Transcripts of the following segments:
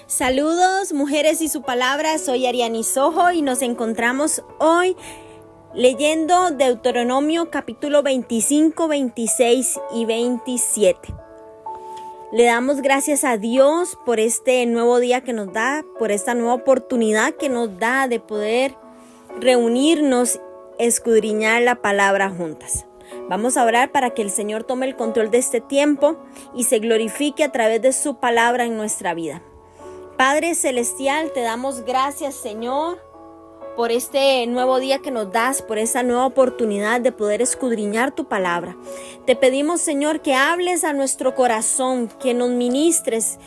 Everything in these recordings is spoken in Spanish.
Saludos, mujeres y su palabra. Soy Ariani Sojo y nos encontramos hoy leyendo Deuteronomio capítulo 25, 26 y 27. Le damos gracias a Dios por este nuevo día que nos da, por esta nueva oportunidad que nos da de poder reunirnos, escudriñar la palabra juntas. Vamos a orar para que el Señor tome el control de este tiempo y se glorifique a través de su palabra en nuestra vida. Padre Celestial, te damos gracias, Señor, por este nuevo día que nos das, por esta nueva oportunidad de poder escudriñar tu palabra. Te pedimos, Señor, que hables a nuestro corazón, que nos ministres,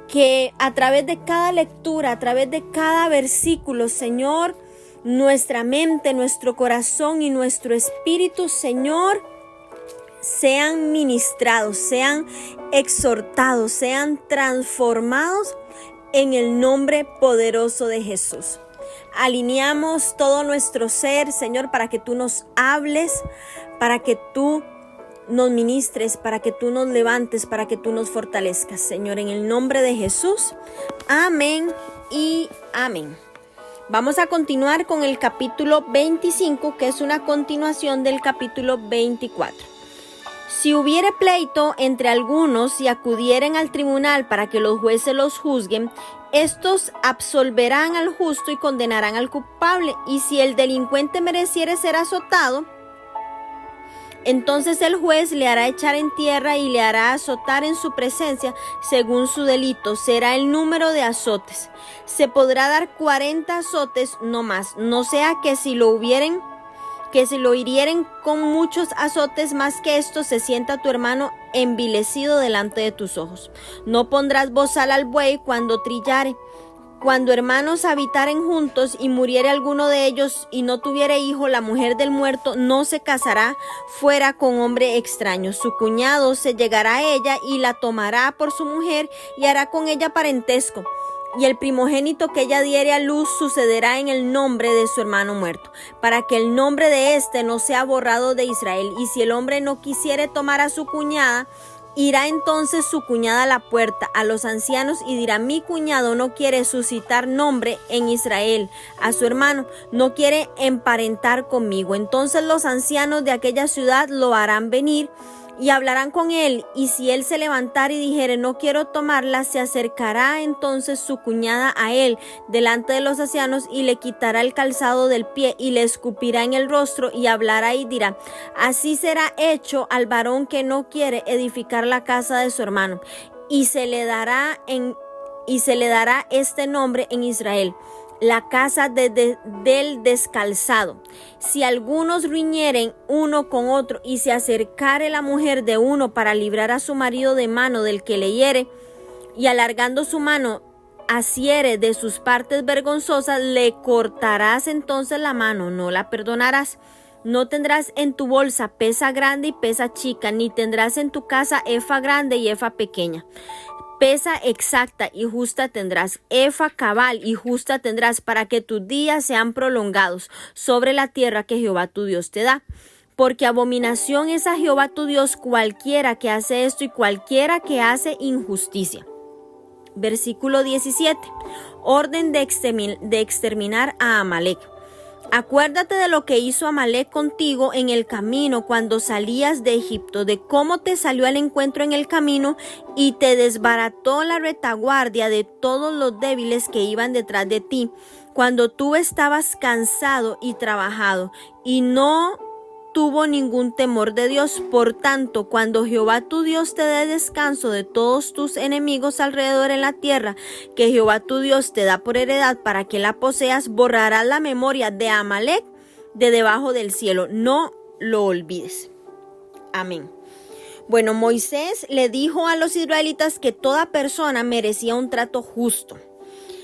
que a través de cada lectura, a través de cada versículo, Señor, nuestra mente, nuestro corazón y nuestro espíritu, Señor, sean ministrados, sean exhortados, sean transformados en el nombre poderoso de Jesús. Alineamos todo nuestro ser, Señor, para que tú nos hables, para que tú nos ministres, para que tú nos levantes, para que tú nos fortalezcas, Señor, en el nombre de Jesús. Amén y amén. Vamos a continuar con el capítulo 25, que es una continuación del capítulo 24. Si hubiere pleito entre algunos y acudieren al tribunal para que los jueces los juzguen, estos absolverán al justo y condenarán al culpable. Y si el delincuente mereciere ser azotado, entonces el juez le hará echar en tierra y le hará azotar en su presencia según su delito. Será el número de azotes. Se podrá dar 40 azotes, no más. No sea que si lo hirieren con muchos azotes más que esto, se sienta tu hermano envilecido delante de tus ojos. No pondrás bozal al buey cuando trillare. Cuando hermanos habitaren juntos y muriere alguno de ellos y no tuviere hijo, la mujer del muerto no se casará fuera con hombre extraño. Su cuñado se llegará a ella y la tomará por su mujer y hará con ella parentesco. Y el primogénito que ella diere a luz sucederá en el nombre de su hermano muerto, para que el nombre de éste no sea borrado de Israel. Y si el hombre no quisiere tomar a su cuñada, irá entonces su cuñada a la puerta a los ancianos y dirá: mi cuñado no quiere suscitar nombre en Israel a su hermano, no quiere emparentar conmigo. Entonces los ancianos de aquella ciudad lo harán venir y hablarán con él, y si él se levantare y dijere: no quiero tomarla, se acercará entonces su cuñada a él delante de los ancianos y le quitará el calzado del pie y le escupirá en el rostro y hablará y dirá: así será hecho al varón que no quiere edificar la casa de su hermano, y se le dará este nombre en Israel: la casa del descalzado. Si algunos riñeren uno con otro y se acercare la mujer de uno para librar a su marido de mano del que le hiere, y alargando su mano asiere de sus partes vergonzosas, le cortarás entonces la mano, no la perdonarás. No tendrás en tu bolsa pesa grande y pesa chica, ni tendrás en tu casa efa grande y efa pequeña. Pesa exacta y justa tendrás, efa cabal y justa tendrás, para que tus días sean prolongados sobre la tierra que Jehová tu Dios te da. Porque abominación es a Jehová tu Dios cualquiera que hace esto y cualquiera que hace injusticia. Versículo 17. Orden de exterminar a Amalek. Acuérdate de lo que hizo Amalek contigo en el camino cuando salías de Egipto, de cómo te salió al encuentro en el camino y te desbarató la retaguardia de todos los débiles que iban detrás de ti, cuando tú estabas cansado y trabajado, y no tuvo ningún temor de Dios. Por tanto, cuando Jehová tu Dios te dé descanso de todos tus enemigos alrededor en la tierra que Jehová tu Dios te da por heredad para que la poseas, borrarás la memoria de Amalek de debajo del cielo. No lo olvides. Amén. Bueno, Moisés le dijo a los israelitas que toda persona merecía un trato justo.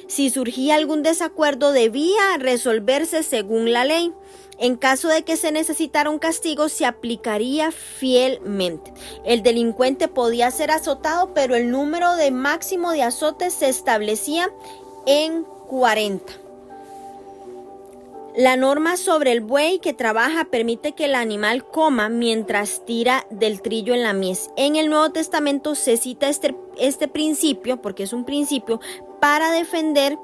Si surgía algún desacuerdo, debía resolverse según la ley. En caso de que se necesitara un castigo, se aplicaría fielmente. El delincuente podía ser azotado, pero el número de máximo de azotes se establecía en 40. La norma sobre el buey que trabaja permite que el animal coma mientras tira del trillo en la mies. En el Nuevo Testamento se cita este principio, porque es un principio, para defender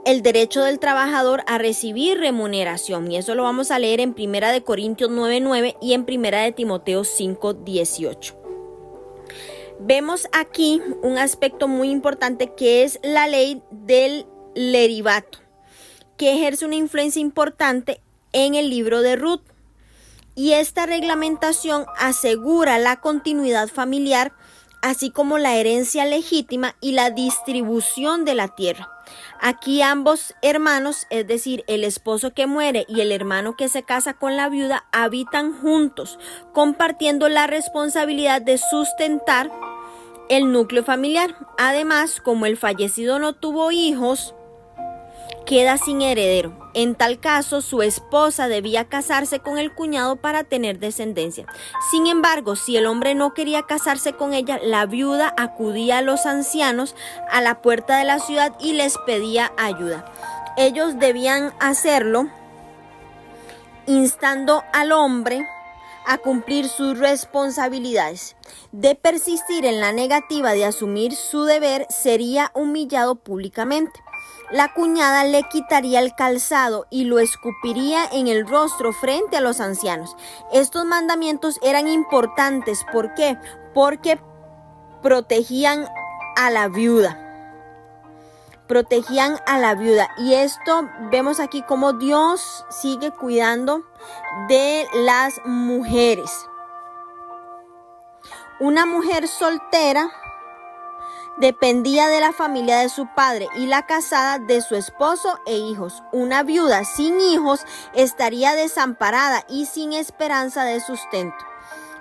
el derecho del trabajador a recibir remuneración. Y eso lo vamos a leer en 1 Corintios 9:9 y en 1 Timoteo 5:18. Vemos aquí un aspecto muy importante que es la ley del leribato, que ejerce una influencia importante en el libro de Ruth. Y esta reglamentación asegura la continuidad familiar, así como la herencia legítima y la distribución de la tierra. Aquí ambos hermanos, es decir, el esposo que muere y el hermano que se casa con la viuda, habitan juntos, compartiendo la responsabilidad de sustentar el núcleo familiar. Además, como el fallecido no tuvo hijos, queda sin heredero. En tal caso, su esposa debía casarse con el cuñado para tener descendencia. Sin embargo, si el hombre no quería casarse con ella, la viuda acudía a los ancianos a la puerta de la ciudad y les pedía ayuda. Ellos debían hacerlo instando al hombre a cumplir sus responsabilidades. De persistir en la negativa de asumir su deber, sería humillado públicamente. La cuñada le quitaría el calzado y lo escupiría en el rostro frente a los ancianos. Estos mandamientos eran importantes. ¿Por qué? Porque protegían a la viuda. Protegían a la viuda. Y esto vemos aquí cómo Dios sigue cuidando de las mujeres. Una mujer soltera dependía de la familia de su padre y la casada de su esposo e hijos. Una viuda sin hijos estaría desamparada y sin esperanza de sustento.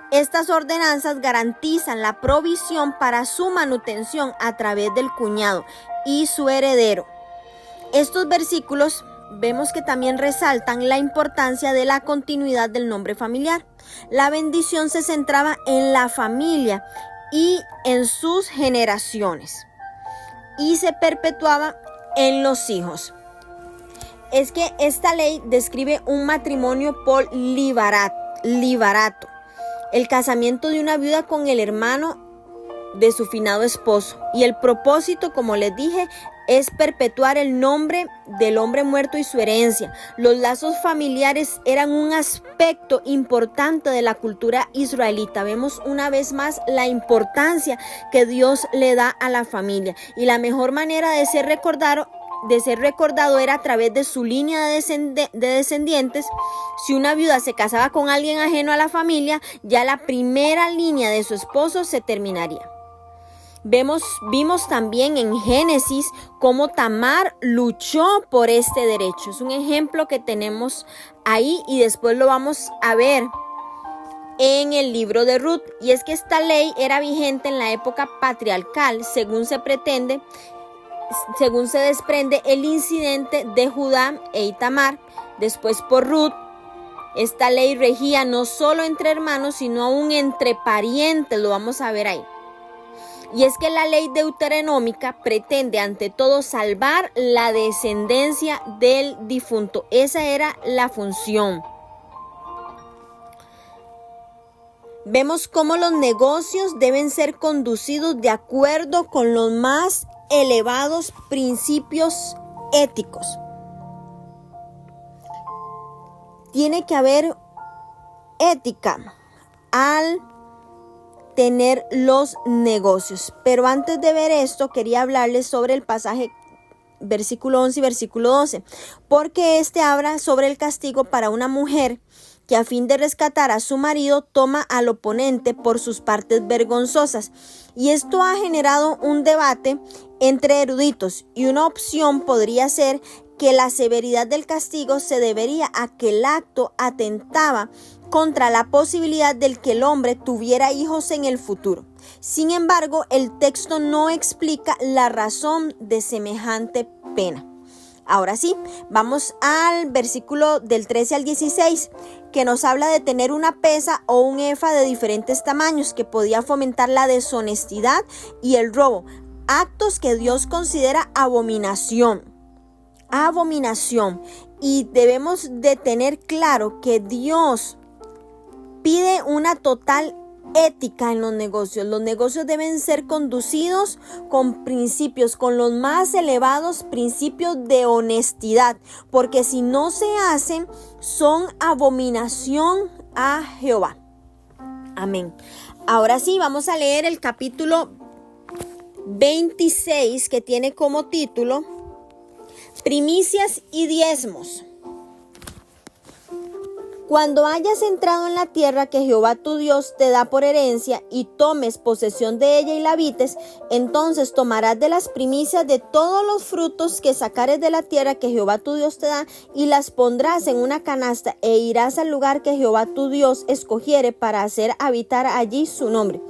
Estas ordenanzas garantizan la provisión para su manutención a través del cuñado y su heredero. Estos versículos vemos que también resaltan la importancia de la continuidad del nombre familiar. La bendición se centraba en la familia y en sus generaciones, y se perpetuaba en los hijos. Es que esta ley describe un matrimonio por libarato, el casamiento de una viuda con el hermano de su finado esposo, y el propósito, como les dije, es perpetuar el nombre del hombre muerto y su herencia. Los lazos familiares eran un aspecto importante de la cultura israelita. Vemos una vez más la importancia que Dios le da a la familia, y la mejor manera de ser recordado era a través de su línea de descendientes. Si una viuda se casaba con alguien ajeno a la familia, ya la primera línea de su esposo se terminaría. Vimos también en Génesis cómo Tamar luchó por este derecho. Es un ejemplo que tenemos ahí, y después lo vamos a ver en el libro de Ruth. Y es que esta ley era vigente en la época patriarcal, según se desprende el incidente de Judá e Itamar. Después, por Ruth, esta ley regía no solo entre hermanos, sino aún entre parientes. Lo vamos a ver ahí. Y es que la ley deuteronómica pretende ante todo salvar la descendencia del difunto. Esa era la función. Vemos cómo los negocios deben ser conducidos de acuerdo con los más elevados principios éticos. Tiene que haber ética al tener los negocios. Pero antes de ver esto, quería hablarles sobre el pasaje versículo 11 y versículo 12, porque este habla sobre el castigo para una mujer que a fin de rescatar a su marido toma al oponente por sus partes vergonzosas. Y esto ha generado un debate entre eruditos, y una opción podría ser que la severidad del castigo se debería a que el acto atentaba contra la posibilidad de que el hombre tuviera hijos en el futuro. Sin embargo, el texto no explica la razón de semejante pena. Ahora sí, vamos al versículo del 13 al 16, que nos habla de tener una pesa o un efa de diferentes tamaños que podía fomentar la deshonestidad y el robo, actos que Dios considera abominación. Y debemos de tener claro que Dios pide una total ética en los negocios. Los negocios deben ser conducidos con principios, con los más elevados principios de honestidad, porque si no se hacen, son abominación a Jehová. Amén. Ahora sí, vamos a leer el capítulo 26, que tiene como título Primicias y diezmos. Cuando hayas entrado en la tierra que Jehová tu Dios te da por herencia y tomes posesión de ella y la habites, entonces tomarás de las primicias de todos los frutos que sacares de la tierra que Jehová tu Dios te da y las pondrás en una canasta e irás al lugar que Jehová tu Dios escogiere para hacer habitar allí su nombre.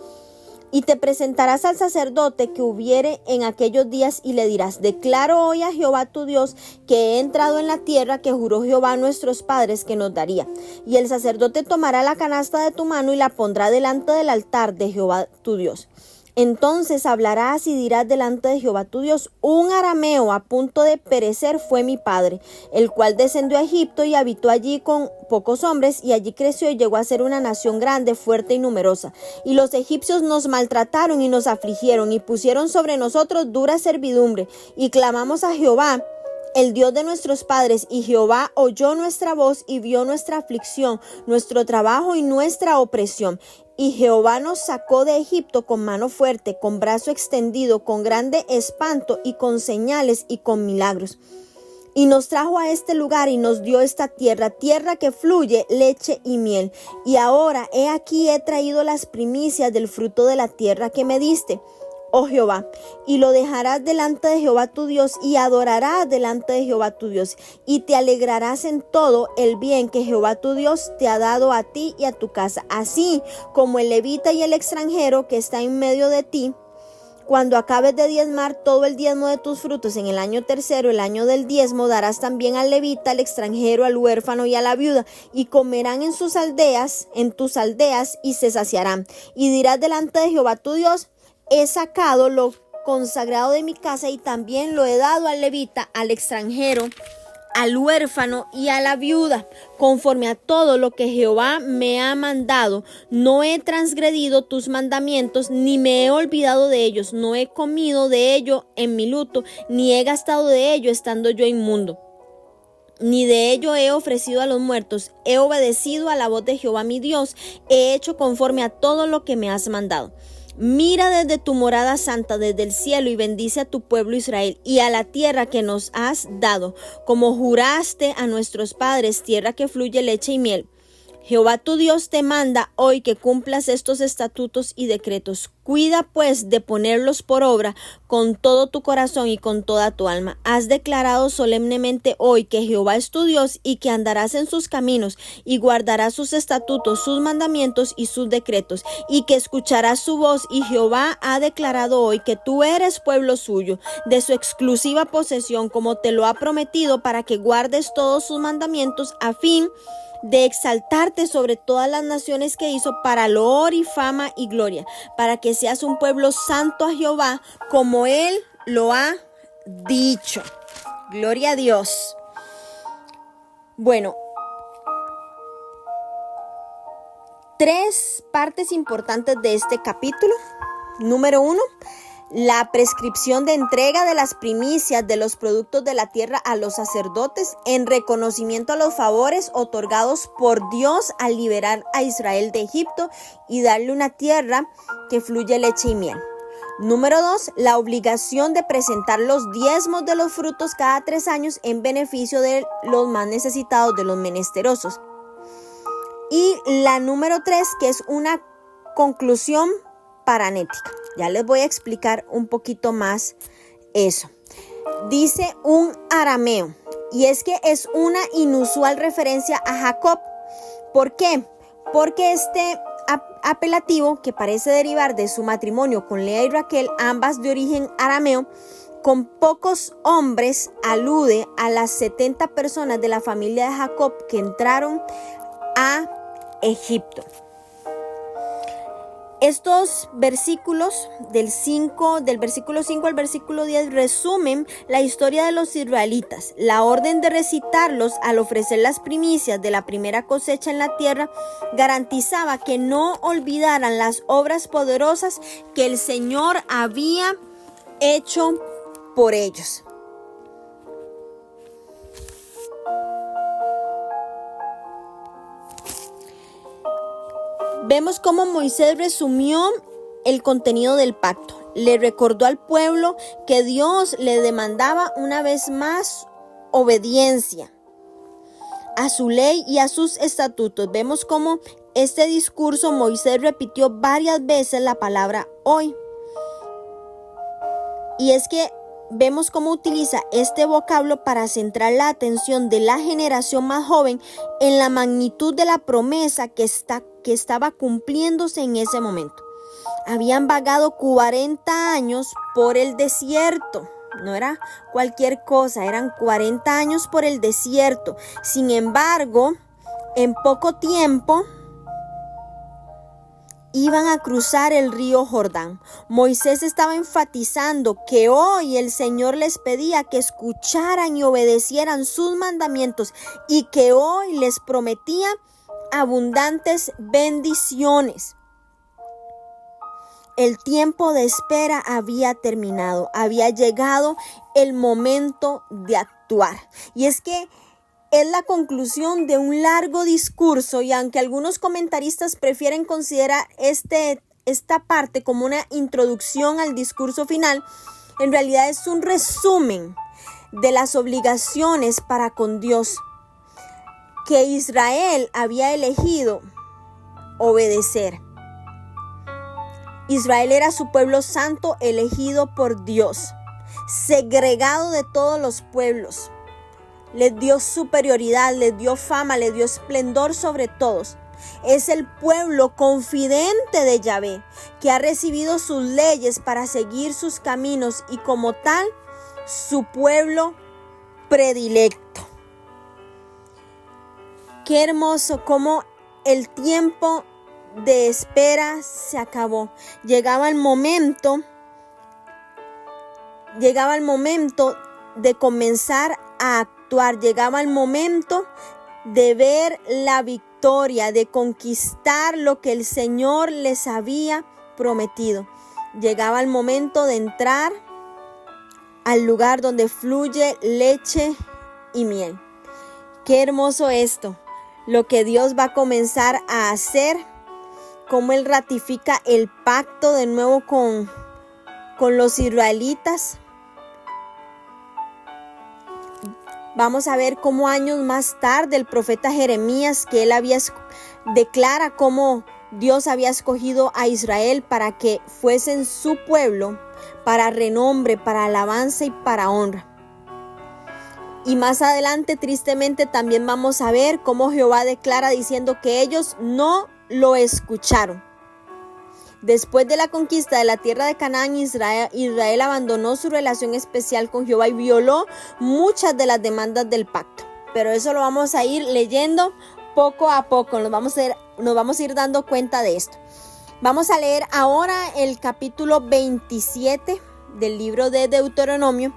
Y te presentarás al sacerdote que hubiere en aquellos días y le dirás: declaro hoy a Jehová tu Dios que he entrado en la tierra que juró Jehová a nuestros padres que nos daría. Y el sacerdote tomará la canasta de tu mano y la pondrá delante del altar de Jehová tu Dios. Entonces hablarás y dirás delante de Jehová tu Dios: un arameo a punto de perecer fue mi padre, el cual descendió a Egipto y habitó allí con pocos hombres, y allí creció y llegó a ser una nación grande, fuerte y numerosa. Y los egipcios nos maltrataron y nos afligieron y pusieron sobre nosotros dura servidumbre. Y clamamos a Jehová, el Dios de nuestros padres, y Jehová oyó nuestra voz y vio nuestra aflicción, nuestro trabajo y nuestra opresión. Y Jehová nos sacó de Egipto con mano fuerte, con brazo extendido, con grande espanto y con señales y con milagros. Y nos trajo a este lugar y nos dio esta tierra, tierra que fluye leche y miel. Y ahora he aquí he traído las primicias del fruto de la tierra que me diste, oh Jehová, y lo dejarás delante de Jehová tu Dios y adorarás delante de Jehová tu Dios y te alegrarás en todo el bien que Jehová tu Dios te ha dado a ti y a tu casa, así como el levita y el extranjero que está en medio de ti. Cuando acabes de diezmar todo el diezmo de tus frutos en el año tercero, el año del diezmo, darás también al levita, al extranjero, al huérfano y a la viuda, y comerán en tus aldeas, y se saciarán. Y dirás delante de Jehová tu Dios: he sacado lo consagrado de mi casa y también lo he dado al levita, al extranjero, al huérfano y a la viuda, conforme a todo lo que Jehová me ha mandado. No he transgredido tus mandamientos, ni me he olvidado de ellos. No he comido de ello en mi luto, ni he gastado de ello estando yo inmundo. Ni de ello he ofrecido a los muertos. He obedecido a la voz de Jehová mi Dios. He hecho conforme a todo lo que me has mandado. Mira desde tu morada santa, desde el cielo, y bendice a tu pueblo Israel y a la tierra que nos has dado, como juraste a nuestros padres, tierra que fluye leche y miel. Jehová tu Dios te manda hoy que cumplas estos estatutos y decretos. Cuida pues de ponerlos por obra con todo tu corazón y con toda tu alma. Has declarado solemnemente hoy que Jehová es tu Dios y que andarás en sus caminos y guardarás sus estatutos, sus mandamientos y sus decretos, y que escucharás su voz. Y Jehová ha declarado hoy que tú eres pueblo suyo, de su exclusiva posesión, como te lo ha prometido, para que guardes todos sus mandamientos a fin de exaltarte sobre todas las naciones que hizo, para loor y fama y gloria, para que seas un pueblo santo a Jehová, como Él lo ha dicho. Gloria a Dios. Bueno, 3 partes importantes de este capítulo. Número 1. La prescripción de entrega de las primicias de los productos de la tierra a los sacerdotes en reconocimiento a los favores otorgados por Dios al liberar a Israel de Egipto y darle una tierra que fluye leche y miel. Número 2, la obligación de presentar los diezmos de los frutos cada 3 años en beneficio de los más necesitados, de los menesterosos. Y la número 3, que es una conclusión paranética. Ya les voy a explicar un poquito más eso. Dice un arameo, y es que es una inusual referencia a Jacob. ¿Por qué? Porque este apelativo, que parece derivar de su matrimonio con Lea y Raquel, ambas de origen arameo, con pocos hombres, alude a las 70 personas de la familia de Jacob que entraron a Egipto. Estos versículos del versículo 5 al versículo 10 resumen la historia de los israelitas. La orden de recitarlos al ofrecer las primicias de la primera cosecha en la tierra garantizaba que no olvidaran las obras poderosas que el Señor había hecho por ellos. Vemos cómo Moisés resumió el contenido del pacto. Le recordó al pueblo que Dios le demandaba una vez más obediencia a su ley y a sus estatutos. Vemos cómo este discurso Moisés repitió varias veces la palabra hoy. Y es que vemos cómo utiliza este vocablo para centrar la atención de la generación más joven en la magnitud de la promesa que estaba cumpliéndose en ese momento. Habían vagado 40 años por el desierto. No era cualquier cosa, eran 40 años por el desierto. Sin embargo, en poco tiempo iban a cruzar el río Jordán. Moisés estaba enfatizando que hoy el Señor les pedía que escucharan y obedecieran sus mandamientos y que hoy les prometía abundantes bendiciones. El tiempo de espera había terminado, había llegado el momento de actuar. Y es que es la conclusión de un largo discurso, y aunque algunos comentaristas prefieren considerar esta parte como una introducción al discurso final, en realidad es un resumen de las obligaciones para con Dios que Israel había elegido obedecer. Israel era su pueblo santo elegido por Dios, segregado de todos los pueblos. Les dio superioridad, les dio fama, les dio esplendor sobre todos. Es el pueblo confidente de Yahvé, que ha recibido sus leyes para seguir sus caminos y como tal, su pueblo predilecto. Qué hermoso cómo el tiempo de espera se acabó. Llegaba el momento de comenzar a actuar. Llegaba el momento de ver la victoria, de conquistar lo que el Señor les había prometido. Llegaba el momento de entrar al lugar donde fluye leche y miel. Qué hermoso esto, lo que Dios va a comenzar a hacer, cómo Él ratifica el pacto de nuevo con los israelitas. Vamos a ver cómo años más tarde el profeta Jeremías, que él declara cómo Dios había escogido a Israel para que fuesen su pueblo, para renombre, para alabanza y para honra. Y más adelante, tristemente, también vamos a ver cómo Jehová declara diciendo que ellos no lo escucharon. Después de la conquista de la tierra de Canaán, Israel abandonó su relación especial con Jehová y violó muchas de las demandas del pacto. Pero eso lo vamos a ir leyendo poco a poco, nos vamos a ir dando cuenta de esto. Vamos a leer ahora el capítulo 27 del libro de Deuteronomio,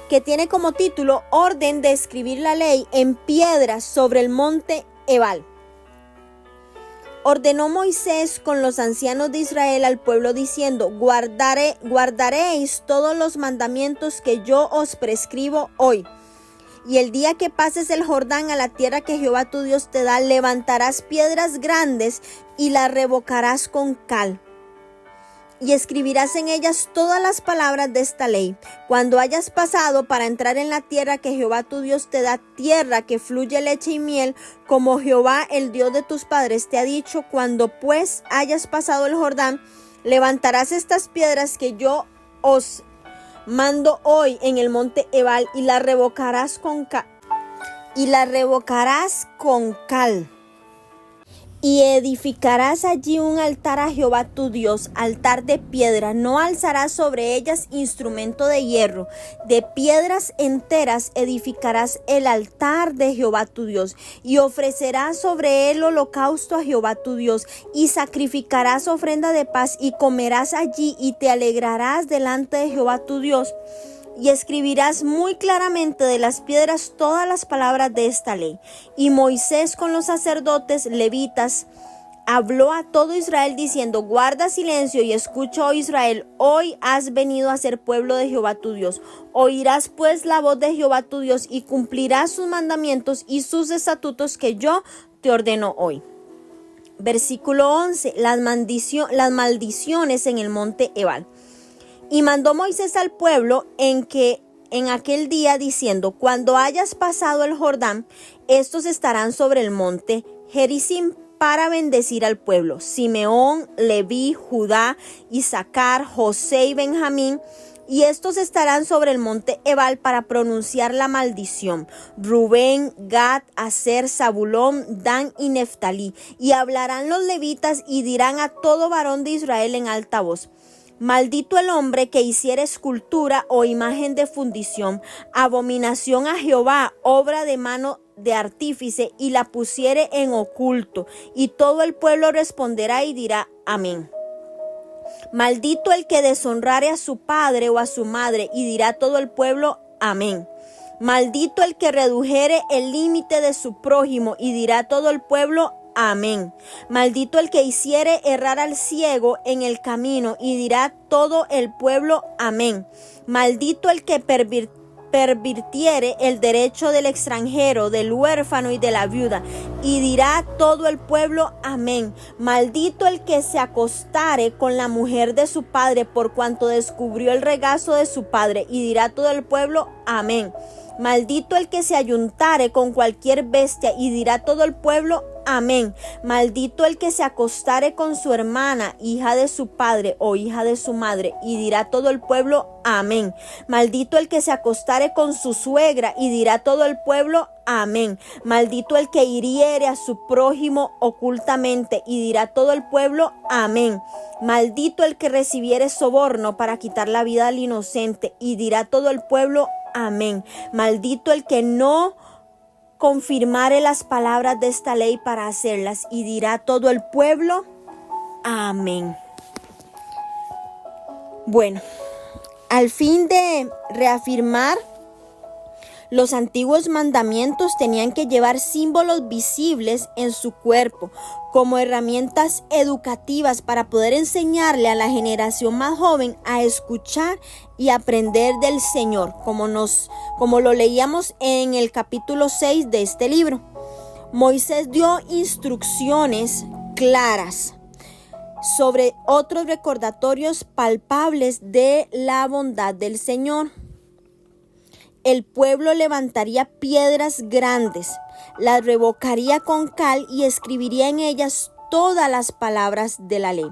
que tiene como título Orden de escribir la ley en piedras sobre el monte Ebal. Ordenó Moisés con los ancianos de Israel al pueblo diciendo: guardaréis todos los mandamientos que yo os prescribo hoy. Y el día que pases el Jordán a la tierra que Jehová tu Dios te da, levantarás piedras grandes y las revocarás con cal. Y escribirás en ellas todas las palabras de esta ley. Cuando hayas pasado para entrar en la tierra que Jehová tu Dios te da, tierra que fluye leche y miel, como Jehová el Dios de tus padres te ha dicho, cuando pues hayas pasado el Jordán, levantarás estas piedras que yo os mando hoy en el monte Ebal y las revocarás con cal. Y edificarás allí un altar a Jehová tu Dios, altar de piedra. No alzarás sobre ellas instrumento de hierro. De piedras enteras edificarás el altar de Jehová tu Dios. Y ofrecerás sobre él holocausto a Jehová tu Dios. Y sacrificarás ofrenda de paz y comerás allí y te alegrarás delante de Jehová tu Dios. Y escribirás muy claramente de las piedras todas las palabras de esta ley. Y Moisés con los sacerdotes levitas habló a todo Israel diciendo: guarda silencio y escucha, oh Israel, hoy has venido a ser pueblo de Jehová tu Dios. Oirás pues la voz de Jehová tu Dios y cumplirás sus mandamientos y sus estatutos que yo te ordeno hoy. Versículo 11. Las maldiciones en el monte Ebal. Y mandó Moisés al pueblo en aquel día diciendo: cuando hayas pasado el Jordán, estos estarán sobre el monte Gerizim para bendecir al pueblo: Simeón, Leví, Judá, Isaacar, José y Benjamín. Y estos estarán sobre el monte Ebal para pronunciar la maldición: Rubén, Gad, Aser, Zabulón, Dan y Neftalí. Y hablarán los levitas y dirán a todo varón de Israel en alta voz: maldito el hombre que hiciere escultura o imagen de fundición, abominación a Jehová, obra de mano de artífice, y la pusiere en oculto. Y todo el pueblo responderá y dirá: amén. Maldito el que deshonrare a su padre o a su madre, y dirá todo el pueblo: amén. Maldito el que redujere el límite de su prójimo, y dirá todo el pueblo: amén. Maldito el que hiciere errar al ciego en el camino, y dirá todo el pueblo: amén. Maldito el que pervirtiere el derecho del extranjero, del huérfano y de la viuda, y dirá todo el pueblo: amén. Maldito el que se acostare con la mujer de su padre, por cuanto descubrió el regazo de su padre, y dirá todo el pueblo: amén. Maldito el que se ayuntare con cualquier bestia, y dirá todo el pueblo: amén. Maldito el que se acostare con su hermana, hija de su padre o hija de su madre, y dirá todo el pueblo: amén. Maldito el que se acostare con su suegra, y dirá todo el pueblo: amén. Maldito el que hiriere a su prójimo ocultamente, y dirá todo el pueblo: amén. Maldito el que recibiere soborno para quitar la vida al inocente, y dirá todo el pueblo: amén. Maldito el que no confirmare las palabras de esta ley para hacerlas, y dirá todo el pueblo: amén. Bueno, al fin de reafirmar los antiguos mandamientos, tenían que llevar símbolos visibles en su cuerpo como herramientas educativas para poder enseñarle a la generación más joven a escuchar y aprender del Señor, como lo leíamos en el capítulo 6 de este libro. Moisés dio instrucciones claras sobre otros recordatorios palpables de la bondad del Señor. El pueblo levantaría piedras grandes, las revocaría con cal y escribiría en ellas todas las palabras de la ley.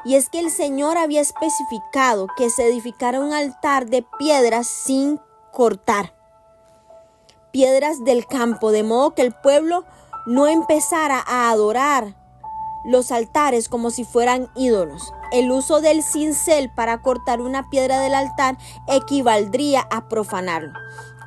Y es que el Señor había especificado que se edificara un altar de piedras sin cortar, piedras del campo, de modo que el pueblo no empezara a adorar los altares como si fueran ídolos. El uso del cincel para cortar una piedra del altar equivaldría a profanarlo.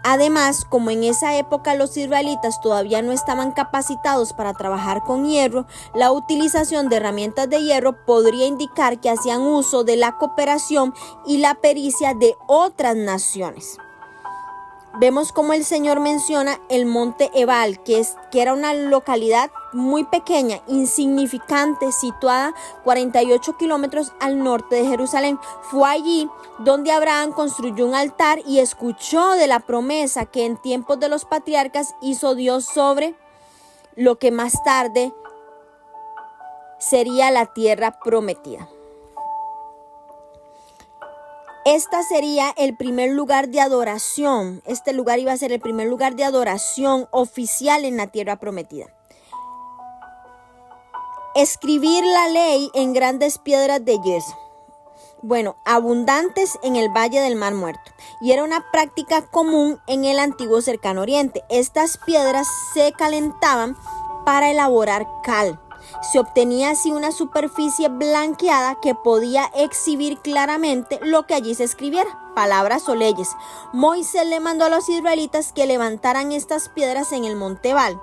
Además, como en esa época los israelitas todavía no estaban capacitados para trabajar con hierro, la utilización de herramientas de hierro podría indicar que hacían uso de la cooperación y la pericia de otras naciones. Vemos como el Señor menciona el monte Ebal, que era una localidad muy pequeña, insignificante, situada 48 kilómetros al norte de Jerusalén. Fue allí donde Abraham construyó un altar y escuchó de la promesa que en tiempos de los patriarcas hizo Dios sobre lo que más tarde sería la tierra prometida. Este sería el primer lugar de adoración. Este lugar iba a ser el primer lugar de adoración oficial en la tierra prometida. Escribir la ley en grandes piedras de yeso. Bueno, abundantes en el Valle del Mar Muerto. Y era una práctica común en el antiguo Cercano Oriente. Estas piedras se calentaban para elaborar cal. Se obtenía así una superficie blanqueada que podía exhibir claramente lo que allí se escribiera, palabras o leyes. Moisés le mandó a los israelitas que levantaran estas piedras en el monte Ebal.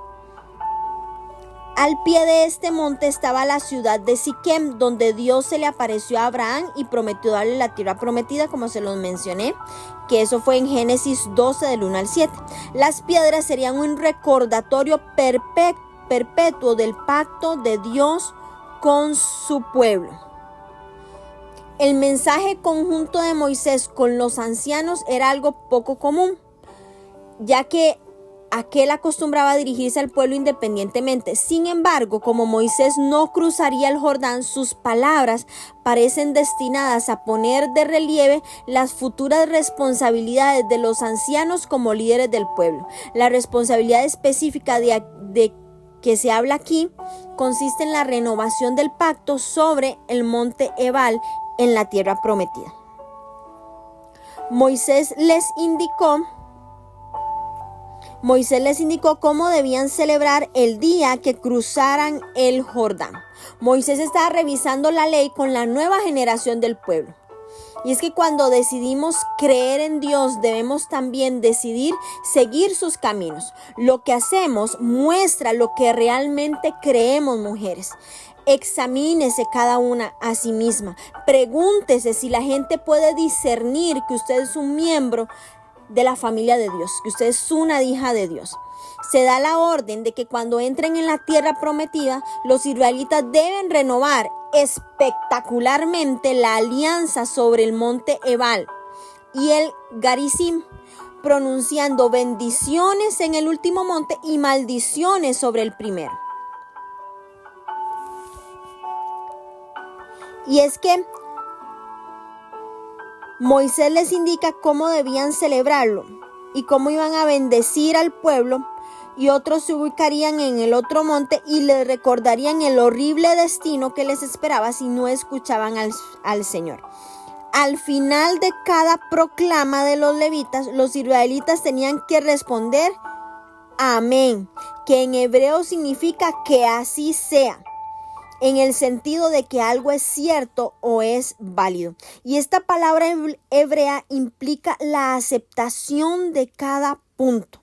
Al pie de este monte estaba la ciudad de Siquem, donde Dios se le apareció a Abraham y prometió darle la tierra prometida, como se los mencioné, que eso fue en Génesis 12 del 1 al 7. Las piedras serían un recordatorio perpetuo del pacto de Dios con su pueblo. El mensaje conjunto de Moisés con los ancianos era algo poco común, ya que aquel acostumbraba a dirigirse al pueblo independientemente. Sin embargo, como Moisés no cruzaría el Jordán, sus palabras parecen destinadas a poner de relieve las futuras responsabilidades de los ancianos como líderes del pueblo. La responsabilidad específica de que se habla aquí consiste en la renovación del pacto sobre el monte Ebal en la tierra prometida. Moisés les indicó cómo debían celebrar el día que cruzaran el Jordán. Moisés estaba revisando la ley con la nueva generación del pueblo. Y es que cuando decidimos creer en Dios, debemos también decidir seguir sus caminos. Lo que hacemos muestra lo que realmente creemos, mujeres. Examínese cada una a sí misma. Pregúntese si la gente puede discernir que usted es un miembro de la familia de Dios, que usted es una hija de Dios. Se da la orden de que cuando entren en la tierra prometida, los israelitas deben renovar espectacularmente la alianza sobre el monte Ebal y el Garizim, pronunciando bendiciones en el último monte y maldiciones sobre el primero. Y es que Moisés les indica cómo debían celebrarlo y cómo iban a bendecir al pueblo, y otros se ubicarían en el otro monte y les recordarían el horrible destino que les esperaba si no escuchaban al Señor. Al final de cada proclama de los levitas, los israelitas tenían que responder amén, que en hebreo significa que así sea, en el sentido de que algo es cierto o es válido. Y esta palabra hebrea implica la aceptación de cada punto.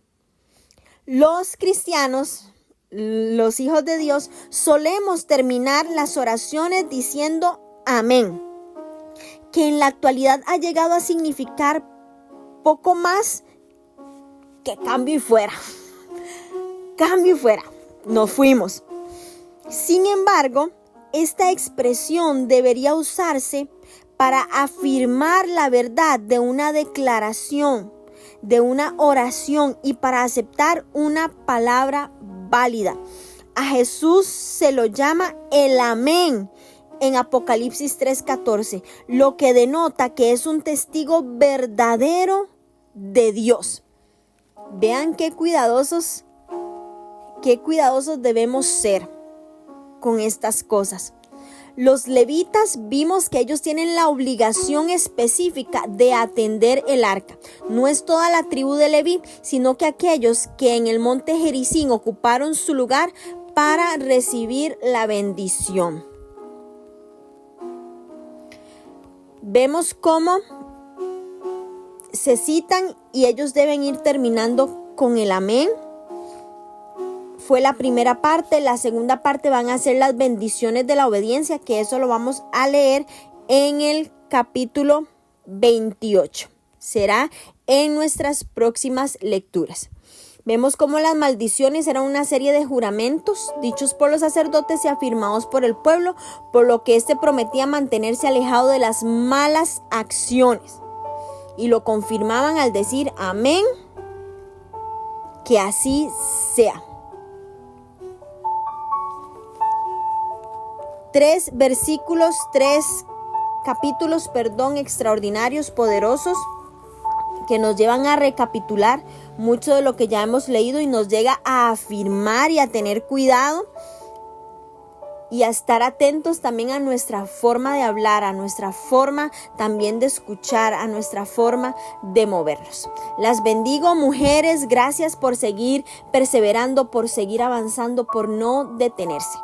Los cristianos, los hijos de Dios, solemos terminar las oraciones diciendo amén, que en la actualidad ha llegado a significar poco más que cambio y fuera. Cambio y fuera. Nos fuimos. Sin embargo, esta expresión debería usarse para afirmar la verdad de una declaración, de una oración, y para aceptar una palabra válida. A Jesús se lo llama el amén en Apocalipsis 3:14, lo que denota que es un testigo verdadero de Dios. Vean qué cuidadosos debemos ser con estas cosas. Los levitas vimos que ellos tienen la obligación específica de atender el arca. No es toda la tribu de Leví, sino que aquellos que en el monte Gerizim ocuparon su lugar para recibir la bendición. Vemos cómo se citan y ellos deben ir terminando con el amén. Fue la primera parte. La segunda parte van a ser las bendiciones de la obediencia, que eso lo vamos a leer en el capítulo 28. Será en nuestras próximas lecturas. Vemos cómo las maldiciones eran una serie de juramentos dichos por los sacerdotes y afirmados por el pueblo, por lo que éste prometía mantenerse alejado de las malas acciones. Y lo confirmaban al decir amén, que así sea. 3 capítulos extraordinarios, poderosos, que nos llevan a recapitular mucho de lo que ya hemos leído y nos llega a afirmar y a tener cuidado y a estar atentos también a nuestra forma de hablar, a nuestra forma también de escuchar, a nuestra forma de movernos. Las bendigo, mujeres. Gracias por seguir perseverando, por seguir avanzando, por no detenerse.